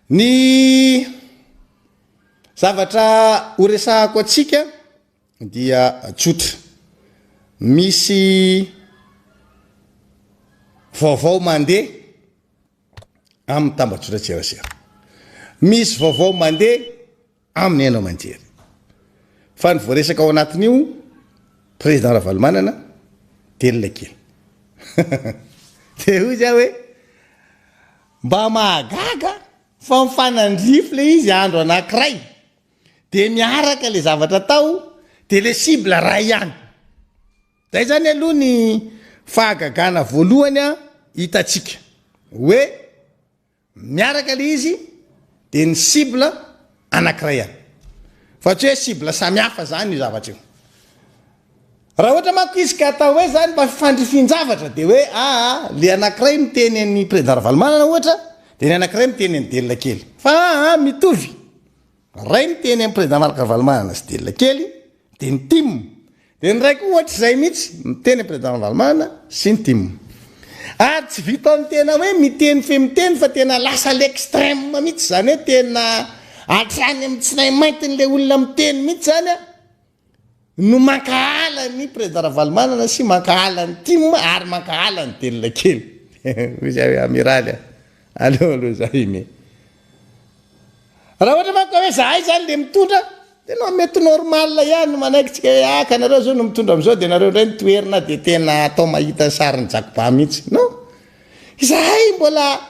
Ny zavatra horesahako atsika dia tsotra. Misy vaovao mandeha amin'ny tambazotra tserasera. Misy vaovao mandeha amin'ny haino aman-jery. Fa ny voaresaka ao anatin'io président Ravalomanana delona kely. Dia hoy zao hoe mba mahagaga fa mifanandrify le izy andro anankiray dia miaraka le zavatra tao dia le cible ray ihany. Zay zany aloha ny fahagagana voalohany hitatsika hoe miaraka le izy dia ny cible anankiray ihany. Fa tsy hoe cible samihafa zany io zavatra io. Raha ohatra manko izy ka atao hoe zany mba fifandrifin-javatra dia hoe le anankiray miteny any président Ravalomanana ohatra dia ny anankiray miteny any delona kely. Fa mitovy. Ray miteny any président Ravalomanana sy delona kely dia ny tim. Dia ny raiky ohatra zay mihitsy miteny any président Ravalomanana sy ny tim. Ary tsy vita amin'ny tena hoe miteny fe miteny fa tena lasa l'extrême mihitsy zany hoe tena hatrany amin'ny tsinay mainty le olona miteny mihitsy zany no mankahala ny président Ravalomanana sy mankahala ny tim ary mankahala ny delona kely. Hoy amiraly alo zay me. Raha ohatra manko hoe zahay zany le mitondra dia no mety normal ihany manaikitsika hoe kanareo zao no mitondra am'izao dia nareo indray nitoerina dia tena atao mahita sariny Jakoba mihitsy. No, zahay mbola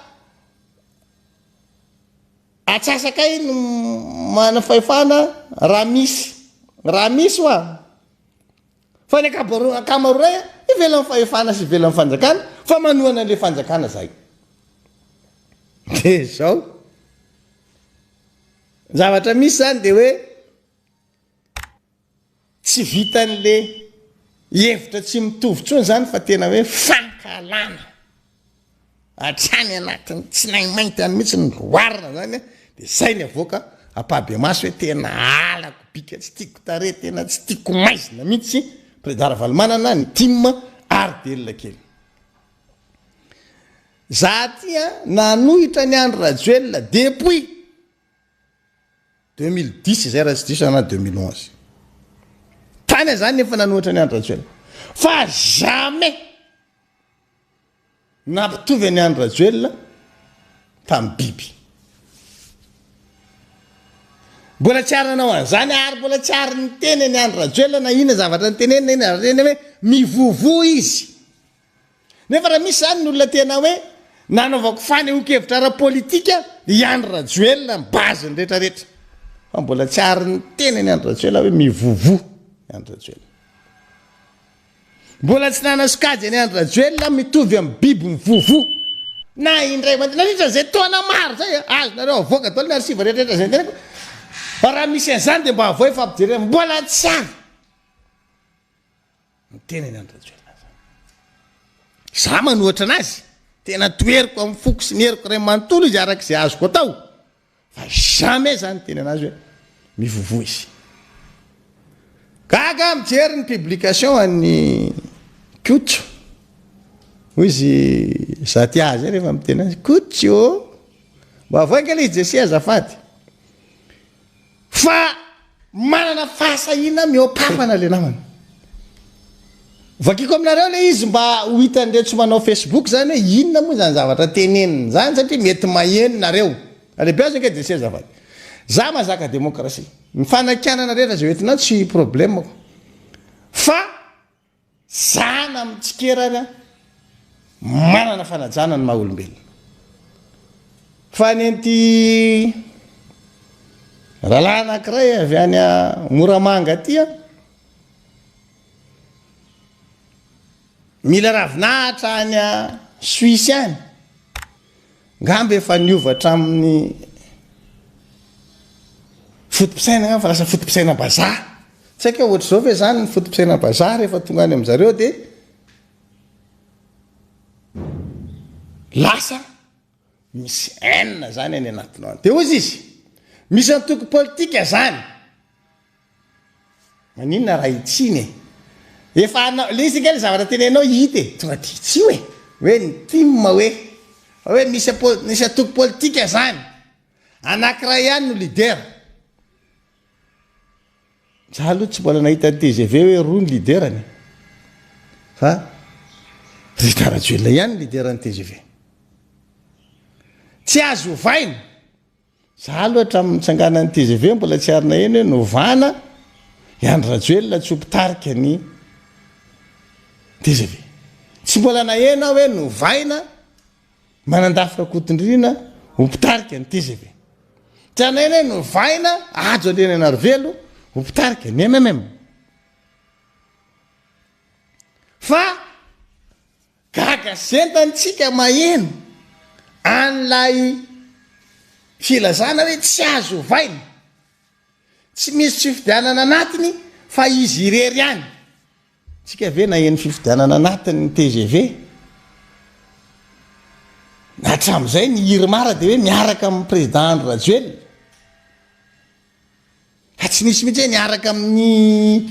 atsasakay no mana fahefana raha misy hoa. Fa ny akamaroray ivelany fahefana sy ivelany fanjakana fa manohana le fanjakana zay. Dia zao zavatra misy zany dia hoe tsy vitan'le hevitra tsy mitovy tsony zany fa tena hoe fankalana hatrany anatin'ny tsinay mainty any mihitsy ny loarina zany dia zay ny avoaka ampabe maso hoe tena alako bika tsy tiako tare tena tsy tiako maizina mihitsy président Ravalomanana ny tim ary delona kely. Za tia nanohitra ny Andry Rajoelina depuis 2010 zay raha tsy diso na 2011. Tany zany nefa nanohitra ny Andry Rajoelina. Fa jamais nampitovy ny Andry Rajoelina tamin'ny biby. Mbola tsy ary nanao an'izany ary mbola tsy ary niteny ny Andry Rajoelina na ina zavatra niteneny na ina hoe mivovo izy. Nefa raha misy zany ny olona tena hoe nanaovako fanehoan-kevitra ara-politika i Andry Rajoelina ny baziny rehetrarehetra. Fa mbola tsy ary niteny ny Andry Rajoelina hoe mivovo ny Andry Rajoelina. Mbola tsy nanasokajy ny Andry Rajoelina mitovy amin'ny biby mivovo. Na indray nandritra zay taona maro zay azonareo avoaka daholo ny arsiva rehetrarehetra zay tenako. Fa raha misy an'izany dia mba avoa efa ampijerena mbola tsy ary miteny ny Andry Rajoelina. Za manohatra anazy tena toeriko amin'ny foko sy ny heriko ray manontolo izy arak'izay azoko atao. Fa jamais zany teny anazy hoe mivovo izy. Gaga mijery ny publication an'ny Kotso. Hoy izy zaty azy rehefa miteny azy Kotso. Mba avoaka le izy Jesy azafady. Fa manana fahasahina mihoapapana le namana. Vakiko aminareo le izy mba ho hitandre tsy manao Facebook zany hoe inona moa zany zavatra teneniny zany satria mety maheno nareo. Alehibe azy anke Jesy azafady. Za mahazaka demokrasia. Ny fanakianana rehetra zay hoentina tsy problème. Fa zana amin'ny tsikerana manana fanajana ny maha-olombelona. Fa nenty rahalahy anankiray avy any Moramanga aty mila ravinahitra any Suisse any. Ngamba efa niovatra amin'ny fotom-pisaina fa lasa fotom-pisaina bazaha. Tsy haiko ohatra zao ve zany ny fotom-pisaina bazaha rehefa tonga any amin'izareo dia lasa misy haine zany any anatinao. Dia hozy izy misy antoko politika zany. Maninona raha itsiny efa le izy kely zavatra tenenao hita tonga dia tsy hoe ny tim hoe misy antoko politika zany. anankiray ihany no lidera za aloha tsy mbola nahita ny TGV hoe roa ny liderany fa Rita Rajoelina ihany liderany TGV tsy azo ovaina za aloha hatramin'ny tsanganan'ny TGV mbola tsy arina eny hoe novana ihany Rajoelina tsy hopitarika ny TGV tsy mbola nahena hoe novaina manandafitra kotondrina hopitarika ny TGV tsy anahena hoe novaina ajo alena Anarivelo hopitarika ny MMM fa gagasentantsika maheno an'lay filazana hoe tsy azo ovaina tsy misy tsy fifidianana anatiny fa izy irery ihany tsika ve naheno fifidianana anatiny ny TGV hatram'izay ny Irmara dia hoe miaraka amin'ny président Rajoelina tsy nisy mihitsy hoe miaraka amin'ny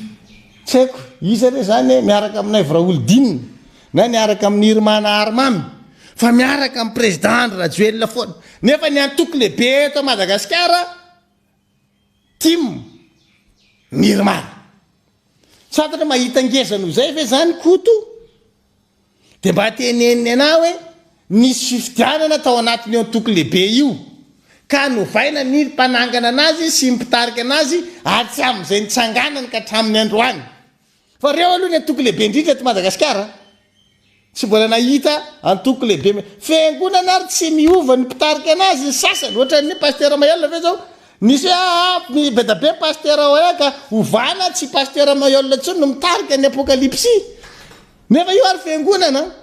tsy haiko iza re zany hoe miaraka aminay Vraolidinina na miaraka amin'ny Irmana Armamy fa miaraka amin'ny président Rajoelina foana nefa ny antoko lehibe eto Madagasikara tim ny Irmana satria mahita ngezana zay ve zany koto dia mba teneniny ana hoe nisy fifidianana tao anatin'ny antoko lehibe io ka novaina ny mpanangana anazy sy mipitarika anazy atsy amin'izay nitsanganany ka hatramin'ny androany fa reo aloha ny antoko lehibe indrindra eto Madagasikara tsy mbola nahita antoko lehibe fiangonana ary tsy miova ny mpitarika anazy ny sasany ohatran'ny pasteur Mayolina ve zao nisy hoe bedabe pasteur hoe ka ovana tsy pasteur Mayolina intsony no mitarika ny apokalypsy nefa io ary fiangonana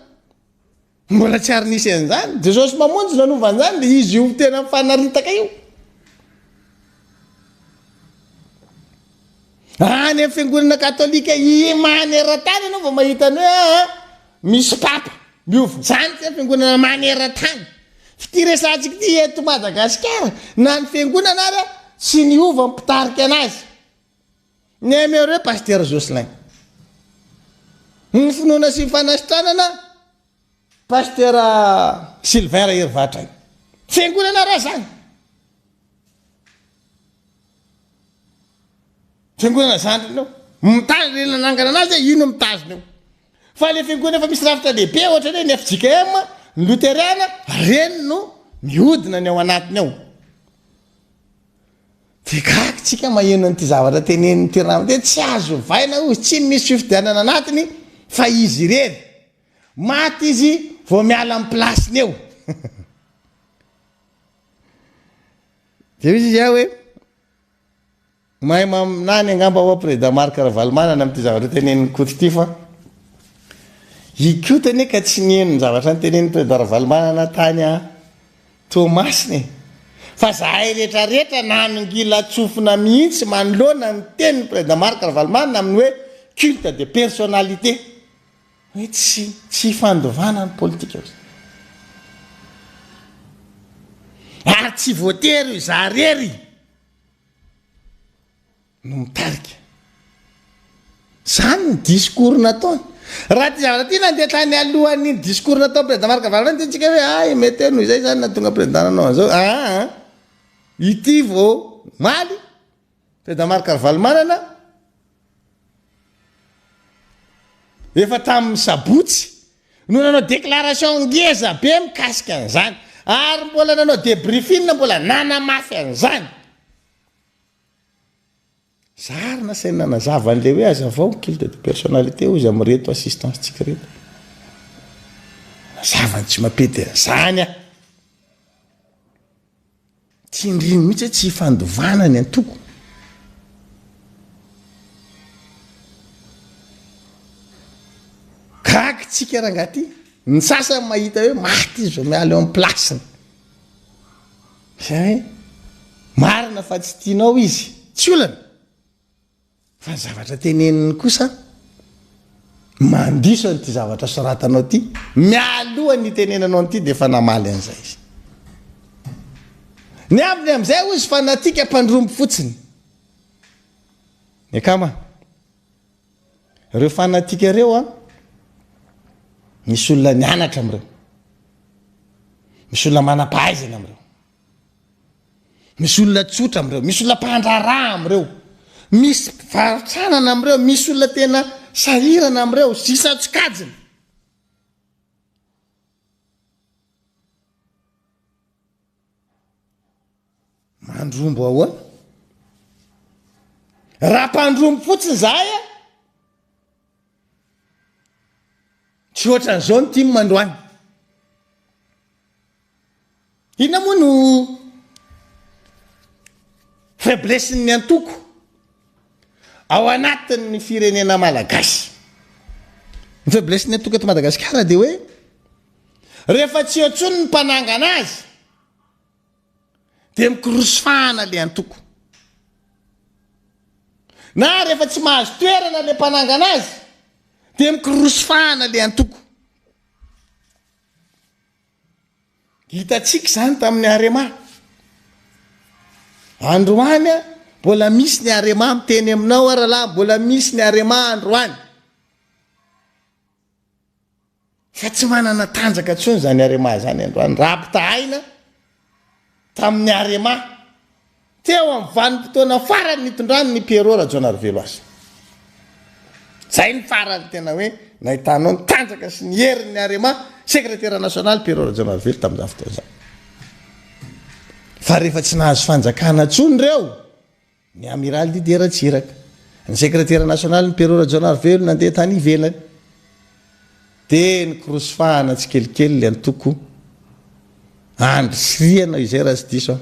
mbola tsy ary nisy an'izany Jesosy mamonjy nanovany zany dia izy io tena mifanaritaka io any amin'ny fiangonana katolika maneran-tany ianao vao mahita ny hoe misy papa miovy janitsy amin'ny fiangonana maneran-tany ty resantsika ty eto Madagasikara na ny fiangonana ary tsy niova mipitarika anazy ny ameo hoe pasteur Jocelyn ny finoana sy fanasitranana pasteur Sylvain Rahirivatra fiangonana raha zany fiangonana zandrinao mitazona nanangana anazy ino mitazona eo fa le fiangonana efa misy rafitra lehibe ohatra hoe ny FJKM ny Lutheriana reny no mihodina ny ao anatiny ao tikakytsika maheno an'ity zavatra tenenin'ny tirana de tsy azo vaina ozy tsy misy fifidianana anatiny fa izy irery maty izy vao miala amin'ny plasiny eo dia izy izy hoe mahay maminany angamba ao président Marc Ravalomanana amin'ity zavatra tenenin'ny koty ity fa ikotany ka tsy nieno ny zavatra ny tenenin'ny président Ravalomanana tany a Tomasiny fa zahay rehetrarehetra nanongila tsofina mihitsy manoloana ny tenin'ny président Marc Ravalomanana amin'ny hoe culte de personnalité hoe tsy fandovana ny politika ary tsy voatery zarery no mitarika zany ny discours nataony raha ty zavatra ty nandeha tany alohan'ny discours natao président Marc Ravalomanana tsika hoe ay mety noho izay zany natonga président nanao an'izao ity vao maly président Marc Ravalomanana efa tamin'ny sabotsy no nanao déclaration ngeza be mikasika an'izany ary mbola nanao débriefing mbola nanamafy an'izany zary na saina nanazava an'le hoe aza vao culte de personnalité ozy amin'ny reto assistance tsika reto nazavany tsy mampety an'izany tsy indriny mihitsy hoe tsy fandovana ny antoko gaky tsika rangaty ny sasany mahita hoe maty izy vao miala eo amin'ny plasiny zay hoe marina fa tsy tianao izy tsy olana fa ny zavatra teneniny kosa mandiso an'ity zavatra soratanao ty mialoha ny tenenanao an'ity dia efa namaly an'izay izy ny aminy amin'izay ozy fa natika mpandrombo fotsiny ny akama ireo fanatika ireo misy olona nianatra am'ireo misy olona manam-pahaizana am'ireo misy olona tsotra am'ireo misy olona mpandraraha am'ireo misy varitranana am'ireo misy olona tena sahirana am'ireo sisatsokajiny mandrombo ahoana raha mpandrombo fotsiny zahay a tsy ohatran'izao ny tiamy mandroany inona moa no faiblessin'ny antoko ao anatin'ny firenena malagasy ny faiblessin'ny antoko eto Madagasikara dia hoe rehefa tsy eo ntsony ny mpanangana azy dia mikorosofahana le antoko na rehefa tsy mahazo toerana le mpanangana azy dia mikorosofahana le antoko hitatsika zany tamin'ny Arema androany a mbola misy ny Arema miteny aminao ara lahy mbola misy ny Arema androany fa tsy manana tanjaka tsony zany Arema zany androany raha mpitahaina tamin'ny Arema teo amin'ny vanim-potoana farany nitondrany ny Pierrot Rajaonarivelo azy zay ny farany tena hoe nahitanao ny tanjaka sy ny herin'ny Arema secrétaire national Pierrot Rajaonarivelo tamin'izany fotoana izany fa rehefa tsy nahazo fanjakana tsony reo ny amiral Didier Ratsiraka ny secrétaire national ny Pierrot Rajaonarivelo nandeha tany ivelany dia nikorosofahana tsikelikely le antoko andrisriana izay raha tsy diso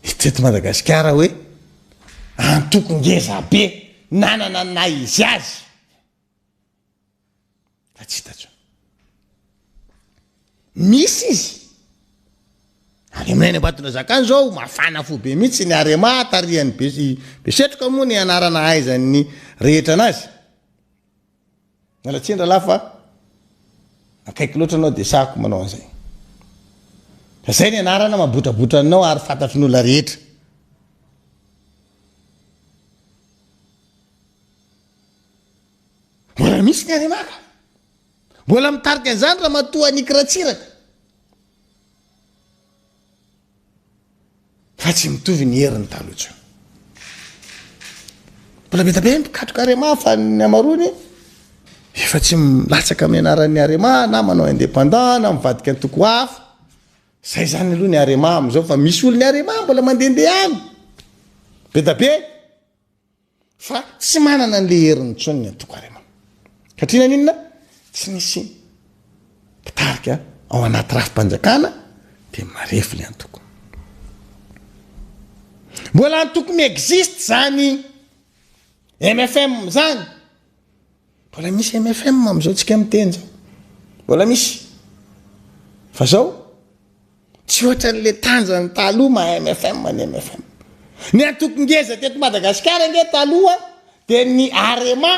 iteto Madagasikara hoe antoko ngeza be nanana na izy azy fa tsy hita tsony misy izy ary aminay ny ambatona zakany zao mafana fo be mihitsy ny Arema tarihan'ny besetroka moa ny anarana aizan'ny rehetra anazy nalatsindra lafa akaiky loatra anao dia sako manao an'izay fa zay ny anarana mabotrabotra anao ary fantatrin'olona rehetra mbola misy ny Arema ka mbola mitarika an'izany raha matoa Nikiratsiraka fa tsy mitovy ny heriny taloha tsony mbola betabe mikatroka Arema fa ny amarony efa tsy milatsaka amin'ny anaran'ny Arema na manao indépendant na mivadika antoko hafa zay zany aloha ny Arema am'izao fa misy olo ny Arema mbola mandehandeha any betabe fa tsy manana an'le heriny tsony ny antoko Arema katrina ninona tsy nisy mpitarika ao anaty rafim-panjakana dia marefo le antoko mbola antoko miexiste zany MFM zany mbola misy MFM am'izao tsika miteny zao mbola misy fa zao tsy ohatran'le tanjany taloha ma MFM ny MFM ny antoko ngeza teto Madagasikara nge taloha dia ny Arema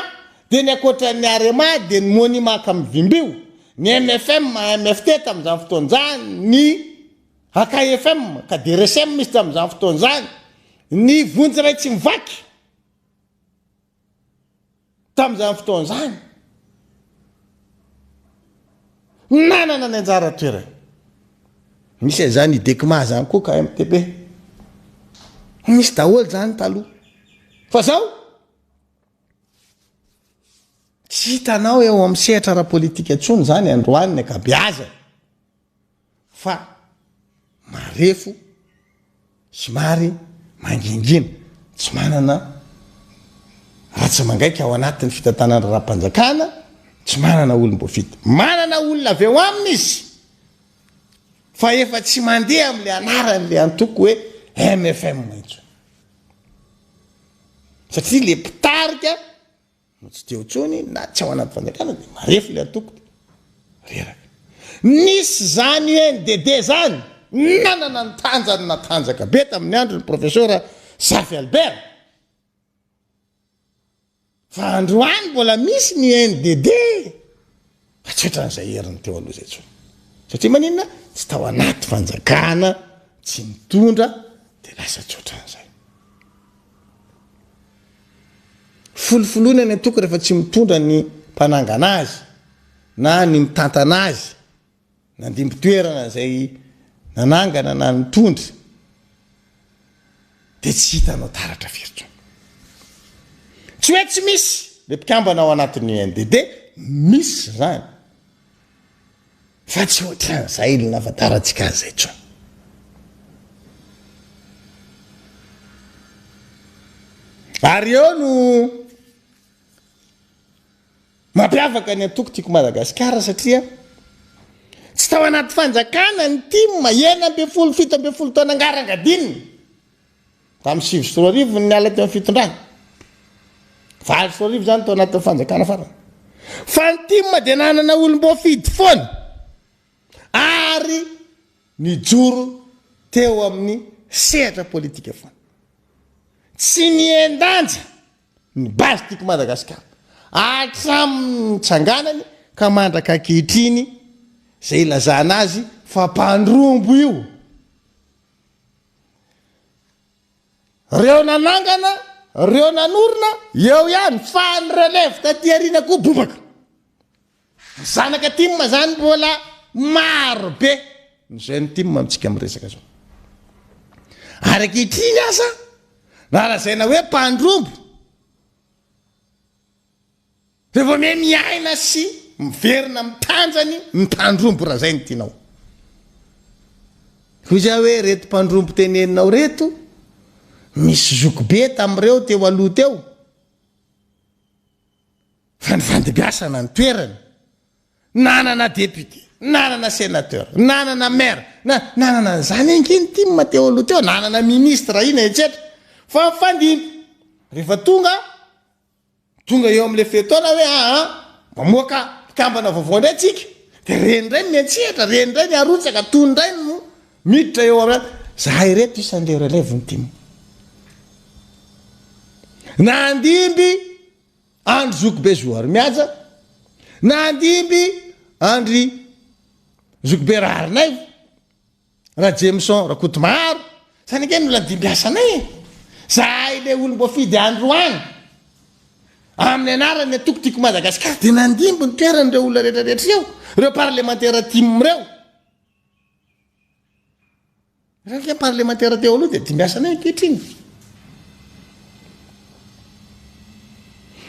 dia ny akoatran'ny Arema dia ny Monument Kamvimbio ny MFM MFT tamin'izany fotoana zany ny AKFM KDRSM misy tamin'izany fotoana zany ny Vonjy Ray tsy mivaky tamin'izany fotoana zany nanana ny anjara toerany misy zany DECMA zany koa KMTP misy daholo zany taloha fa zao tsy hitanao eo amin'ny sehatra ara-politika tsony zany androany ny akabeazany fa marefo somary mangingina tsy manana ratsy mangaika ao anatin'ny fitantanana raha-mpanjakana tsy manana olom-boafity manana olona avy eo aminy izy fa efa tsy mandeha amin'le anaran'le antoko hoe MFM maitso satria le mpitarika no tsy teo tsony na tsy ao anaty fanjakana dia marefo le antoko reraka nisy zany NDD zany nanana ny tanjany na tanjaka be tamin'ny andro ny professeur Safy Albert fa androany mbola misy ny NDD fa tsy ohatran'izay heriny teo aloha zay tsony satria maninona tsy tao anaty fanjakana tsy mitondra dia lasa tsy ohatran'izay folofoloana ny antoko rehefa tsy mitondra ny mpanangana azy na ny mitantana azy nandimby-toerana zay nanangana na nitondry dia tsy hitanao taratra firitro tsy hoe tsy misy le mpikambana ao anatin'ny NDD misy zany fa tsy ohatran'izay ilona afantarantsika azy zay tsony ary eo no mampiavaka ny antoko tiako Madagasikara satria tsy tao anaty fanjakana ny timma 17 taona ngarangadininy tamin'ny 7 ny ala teo amin'ny fitondrana 7 zany tao anatin'ny fanjakana farany fa ny timma dia nanana olom-boafidy foana ary nijoro teo amin'ny sehatra politika foana tsy niendanja ny basy tiako Madagasikara hatramin'ny tsanganany ka mandraka ankehitriny zay ilazana azy fa mpandrombo io reo nanangana reo nanorona eo ihany fa ny relève taty arina koa bombaka zanaka timma zany mbola maro be zay ny timma amintsika miresaka zao ary ankehitriny asa nalazaina hoe mpandrombo rehefa me miaina sy miverina mitanjany mitandrombo raha zay ny tianao hoy za hoe reto mpandrombo teneninao reto misy zokibe tamin'ireo teo aloha teo fa ny fandebiasana ny toerany nanana député nanana sénateur nanana maire nanana zany ankiny timma teo aloha teo nanana ministre ina etsetra fa fandimby rehefa tonga eo amin'le fetona hoe mamoaka mpikambana vaovao indray tsika dia reny indray miantsihatra reny indray ny arotsaka tony indray no miditra eo amina zahay reto isan'le relève ny timma nandimby andry zokibe zoary miaja nandimby andry zokibe raharinay raha Jameson raha Kotomaro zany ake nola dimby asanay zahay le olom-boafidy androany amin'ny anarany atoko tiako Madagasikara dia nandimby ny toeran'ireo olona rehetrarehetra eo reo parlementaire timma reo raha parlementaire teo aloha dia dimby asanay ankehitriny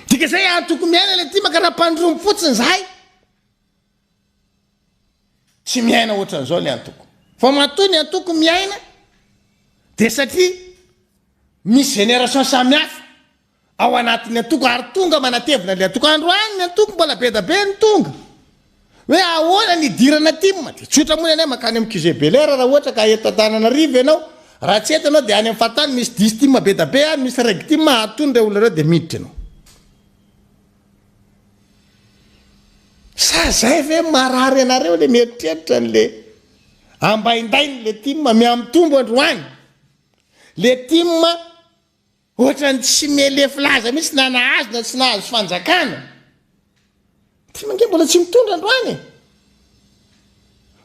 dika zay antoko miaina le timma ka raha mpandrombo fotsiny zahay tsy miaina ohatran'izao le antoko fa matoa ny antoko miaina dia satria misy génération samihafa ao anatin'ny antoko ary tonga manatevina le antoko androany ny antoko mbola be da be ny tonga hoe ahoana ny dirana timma dia tsotra moa anay makany amin'ny Kizebelera raha ohatra ka eto Antananarivo ianao raha tsy eto anao dia any amin'ny fatany misy 10 timma be da be any misy raiky timma atony reo olona reo dia miditra ianao sa zay ve marary anareo le mieritreritra n'le ambaindainy le timma miamitombo androany le timma ohatrany tsy melefy laza mihitsy na nahazo na tsy nahazo fanjakana timma nge mbola tsy mitondra androany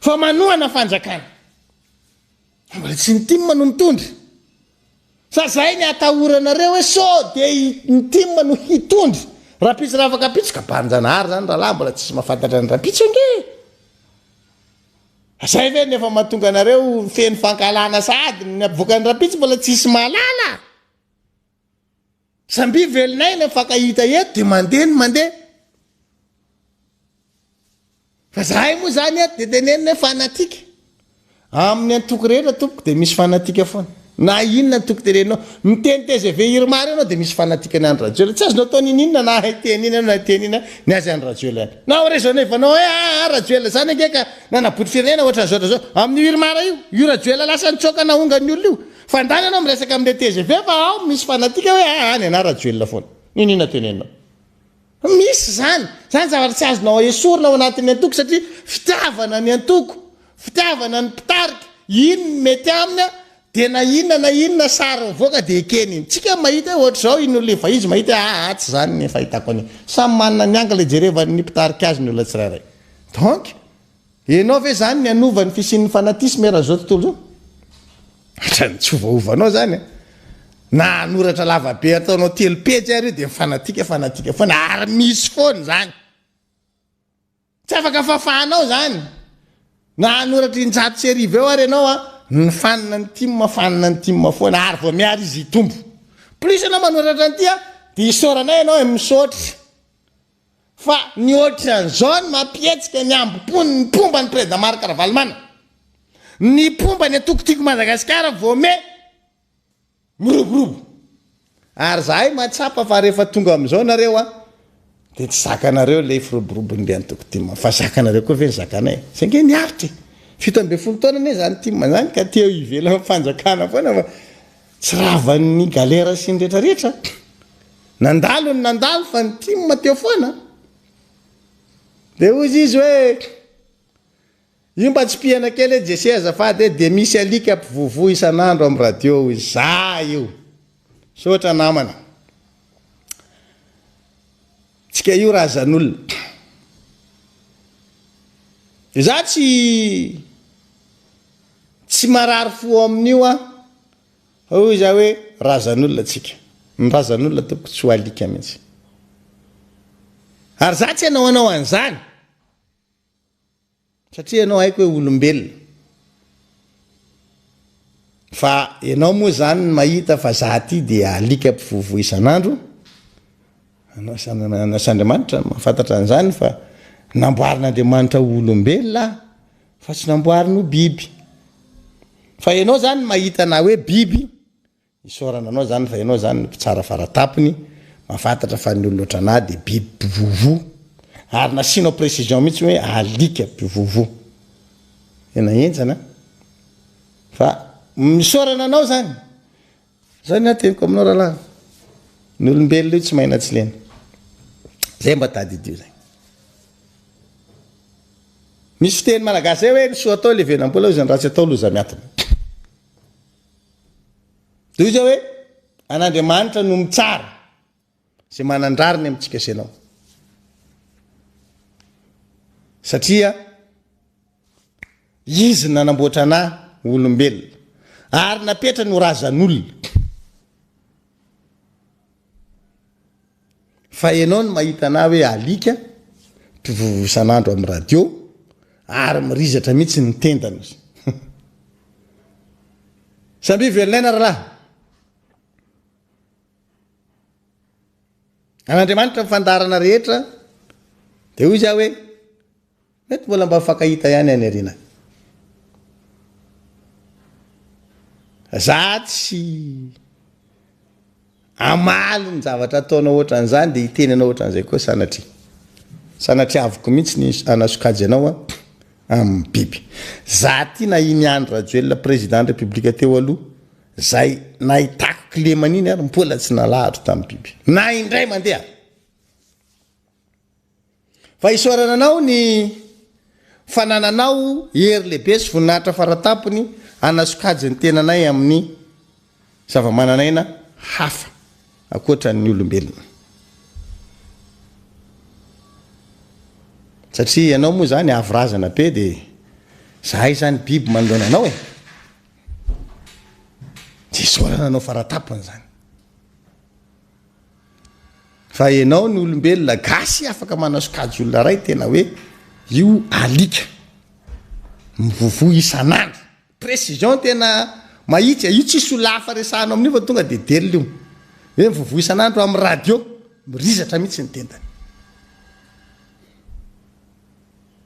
fa manohana fanjakana mbola tsy ny timma no mitondra sa zay ny atahoranareo hoe so dia ny timma no hitondra rapitsy raha afaka pitsika banjanahary zany rahalahy mbola tsisy mahafantatra ny rapitsy ange zay ve nefa mahatonga anareo feny fankalana sady ny avoaka ny rapitsy mbola tsisy mahalala samby velinay ny fakahita eto dia mandeha fa zahay moa zany eto dia tenenina fanatika amin'ny antoko rehetra tompoko dia misy fanatika foana na inona toko terenao miteny TGV Irmary anao dia misy fanatika ny andro radio tsy azonao atao ninina na haiteny iny na teny ina ny azy andro radio any na orezaona ivanao hoe radio zany ake ka nanabody firenena ohatra zao zao amin'ny Irmary io radio lasa nitsoka na ongan'ny olona io fandany anao miresaka amin'ny TGV fa ao misy fanatika hoe any ana radio foana ninina tenenao misy zany zavatra tsy azonao esorina ao anatin'ny antoko satria fitiavana ny antoko fitiavana ny mpitarika iny mety aminy dia na inona sara voaka dia ekeny iny tsika mahita hoe ohatra zao iny olona efa izy mahita tsy zany ny fahitako any samy manana ny anga le jerevany ny mpitarika azy ny olona tsirairay donc ianao ve zany ny anovany fisin'ny fanatisme raha zao tontolo zao hatrany tsy ovaovanao zany na anoratra lavabe ataonao 3 pejy ary io dia fanatika foana ary misy foana zany tsy afaka fafahanao zany na anoratra injato sy arivo eo ary ianao nyfanina ny timafanina ny timafoana ary vao miary izy itombo plus ianao manoratra ny tia dia isoranay ianao misaotry fa ny ohatran'izao ny mampietsika ny ambopony ny pomba ny président Marc Ravalomanana ny pomba ny atokotiko Madagasikara vao me miroborobo ary zahay matsapa fa rehefa tonga amin'izao nareo dia tsy zakanareo le firoborobony le antokotima fa zakanareo koa ve ny zakanay zay nge niaritra 17 taona ne zany tima zany ka teo ivela fanjakana foana fa tsy ravan'ny galera sy ny rehetrarehetra nandalo ny nandalo fa ny tima teo foana dia ozy izy hoe io mba tsy piana kely jese azafady dia misy alika mpivovo isan'andro amin'ny radio za io sotra namana tsika io razan'olona za tsy marary fo amin'io hoy za hoe razan'olona tsika ny razan'olona toko tsy ho alika mihitsy ary za tsy anao an'izany satria ianao haiko hoe olombelona fa ianao moa zany mahita fa za ty dia alika mpivovo isan'andro anas'Andriamanitra mahafantatra an'izany fa namboarin'Andriamanitra olombelona fa tsy namboariny biby fa ianao zany mahita na hoe biby isorana anao zany fa ianao zany mpitsara faratapony mahafantatra fa ny olona ohatranahy dia biby mpivovo ary nasianao précision mihitsy hoe alika mpivovo ena enjana fa misorana anao zany zany nateniko aminao rahalahy ny olombelona io tsy mahina tsy lena zay mba tady idio zay misy fiteny malagasy zay hoe soa atao le venam-bola io zany raha tsy atao loza miatona dia io zay hoe an'Andriamanitra no mitsara zay manandrariny amintsika senao satria izy nanamboatra anahy olombelona ary napetra ny razan'olona fa ianao no mahita anahy hoe alika mpivovo isan'andro amin'ny radio ary mirizatra mihitsy ny tendana izy samby velonayna rahalahy an'Andriamanitra mifandarana rehetra dia hoy za hoe mety mbola mba fakahita ihany any arina za tsy amaly ny zavatra ataonao ohatran'izany dia hiteny anao ohatran'izay koa sanatria avoko mihitsy ny anasokajy anao amin'ny biby za ty na iny andro Rajoelina président de république teo aloha zay nahitako clé maniny ary mbola tsy nalahatra tamin'ny biby na indray mandeha fa isorana anao ny fanananao hery lehibe sy voninahitra faratapony anasokajy ny tenanay amin'ny zava-mananaina hafa akoatra ny olombelona satria ianao moa zany avy-razana be dia zahay zany biby manoloana anao dia isorana anao faratapony zany fa ianao ny olombelona gasy afaka manasokajy olona ray tena hoe io alika mivovo isan'andro précision tena mahitsy io tsisy olafa resahanao amin'io fa tonga dia delona io hoe mivovo isan'andro amin'ny radio mirizatra mihitsy ny tendany